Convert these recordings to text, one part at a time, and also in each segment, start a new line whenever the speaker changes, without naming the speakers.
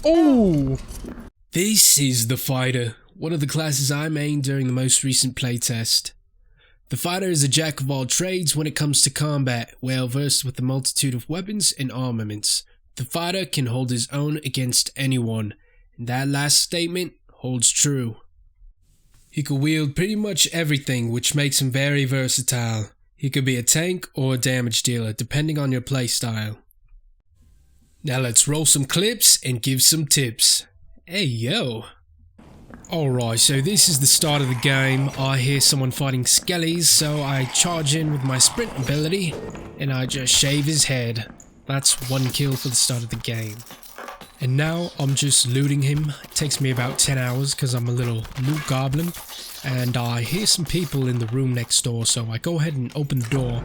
Oh! This is the Fighter, one of the classes I mained during the most recent playtest. The Fighter is a jack of all trades when it comes to combat, well versed with a multitude of weapons and armaments. The Fighter can hold his own against anyone, and that last statement holds true. He can wield pretty much everything, which makes him very versatile. He could be a tank or a damage dealer, depending on your playstyle. Now let's roll some clips and give some tips. Hey yo! Alright, so this is the start of the game. I hear someone fighting skellies, so I charge in with my sprint ability, and I just shave his head. That's one kill for the start of the game. And now I'm just looting him. It takes me about 10 hours because I'm a little loot goblin. And I hear some people in the room next door, so I go ahead and open the door.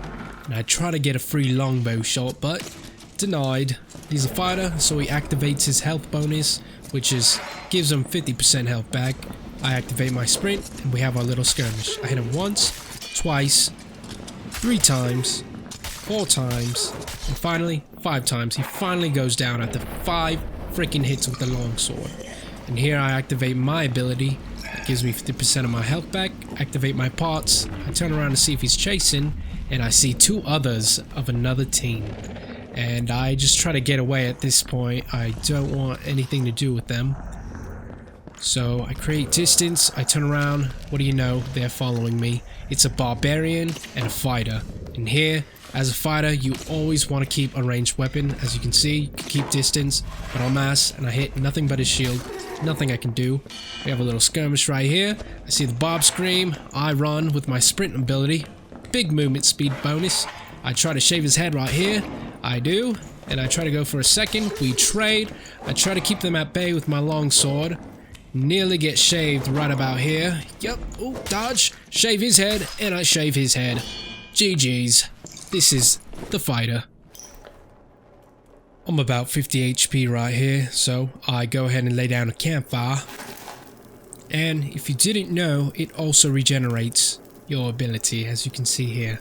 And I try to get a free longbow shot, but denied. He's a fighter, so he activates his health bonus, which gives him 50% health back. I activate my sprint, and we have our little skirmish. I hit him once, twice, 3 times, 4 times, and finally 5 times. He finally goes down after 5 freaking hits with the longsword. And here I activate my ability. It gives me 50% of my health back. Activate my parts. I turn around to see if he's chasing, and I see 2 others of another team. And I just try to get away at this point. I don't want anything to do with them. So I create distance, I turn around, what do you know, they're following me. It's a barbarian and a fighter. And here, as a fighter, you always want to keep a ranged weapon. As you can see, you can keep distance, but en masse, and I hit nothing but his shield. Nothing I can do. We have a little skirmish right here. I see the Bob scream. I run with my sprint ability. Big movement speed bonus. I try to shave his head right here. I do, and I try to go for a second. We trade. I try to keep them at bay with my longsword. Nearly get shaved right about here. Yep, oh, dodge. Shave his head, and I shave his head. GG's. This is the Fighter. I'm about 50 HP right here, so I go ahead and lay down a campfire. And if you didn't know, it also regenerates your ability, as you can see here.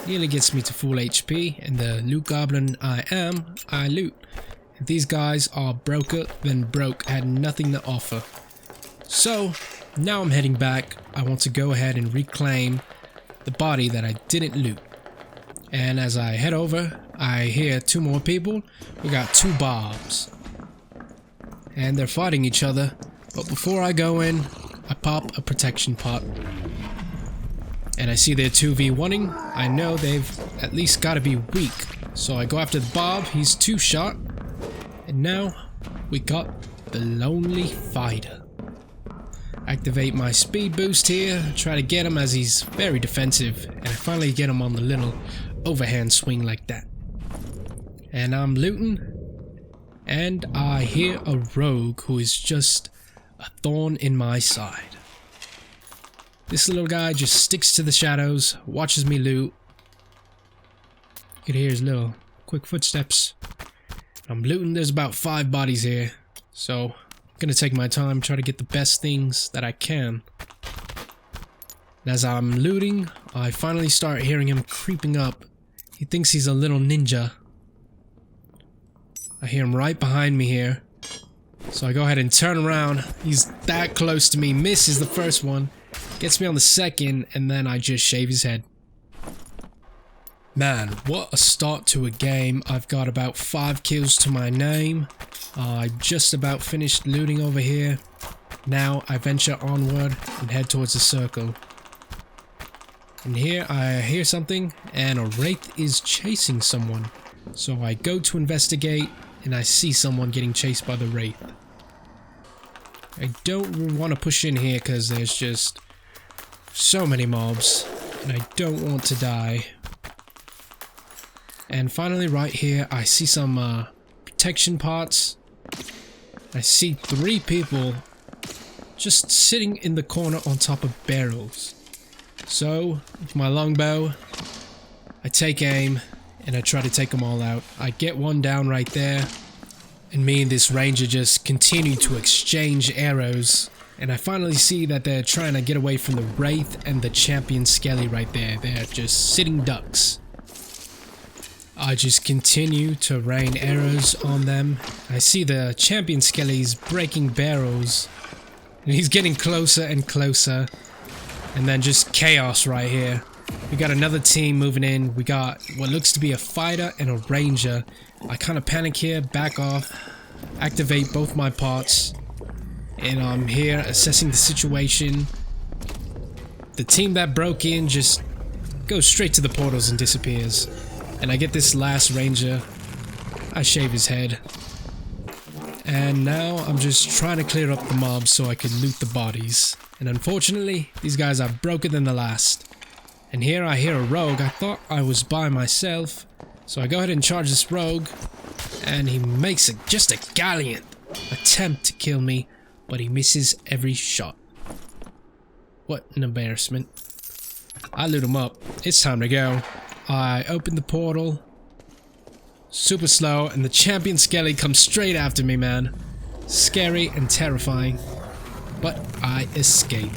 Nearly gets me to full HP, and the loot goblin I loot. If these guys are broker than broke, had nothing to offer. So, now I'm heading back. I want to go ahead and reclaim the body that I didn't loot. And as I head over, I hear 2 more people. We got 2 Bobs. And they're fighting each other. But before I go in, I pop a protection pot. And I see they're 2v1ing. I know they've at least got to be weak. So I go after the Bob. He's 2 shot. And now we got the Lonely Fighter. Activate my speed boost here. Try to get him as he's very defensive. And I finally get him on the little overhand swing like that. And I'm looting. And I hear a rogue who is just a thorn in my side. This little guy just sticks to the shadows, watches me loot. You can hear his little quick footsteps. I'm looting. There's about 5 bodies here. So I'm gonna take my time, try to get the best things that I can. And as I'm looting, I finally start hearing him creeping up. He thinks he's a little ninja. I hear him right behind me here. So I go ahead and turn around. He's that close to me. Misses the first one. Gets me on the second, and then I just shave his head. Man, what a start to a game. I've got about 5 kills to my name. I just about finished looting over here. Now I venture onward and head towards the circle. And here I hear something, and a wraith is chasing someone. So I go to investigate, and I see someone getting chased by the wraith. I don't want to push in here because there's just so many mobs, and I don't want to die. And finally right here I see some protection pots. I see 3 people just sitting in the corner on top of barrels. So with my longbow I take aim and I try to take them all out. I get one down right there, and me and this ranger just continue to exchange arrows. And I finally see that they're trying to get away from the wraith and the champion skelly right there. They're just sitting ducks. I just continue to rain arrows on them. I see the champion skellies breaking barrels. And he's getting closer and closer. And then just chaos right here. We got another team moving in. We got what looks to be a fighter and a ranger. I kind of panic here, back off, activate both my parts. And I'm here assessing the situation. The team that broke in just goes straight to the portals and disappears. And I get this last ranger. I shave his head. And now I'm just trying to clear up the mobs so I can loot the bodies. And unfortunately, these guys are broken than the last. And here I hear a rogue. I thought I was by myself. So I go ahead and charge this rogue. And he makes just a gallant attempt to kill me. But he misses every shot. What an embarrassment. I loot him up. It's time to go. I open the portal. Super slow, and the champion skelly comes straight after me, man. Scary and terrifying. But I escape.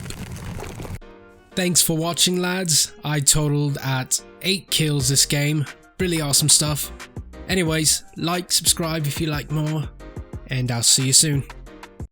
Thanks for watching, lads. I totaled at 8 kills this game. Really awesome stuff. Anyways, like, subscribe if you like more. And I'll see you soon.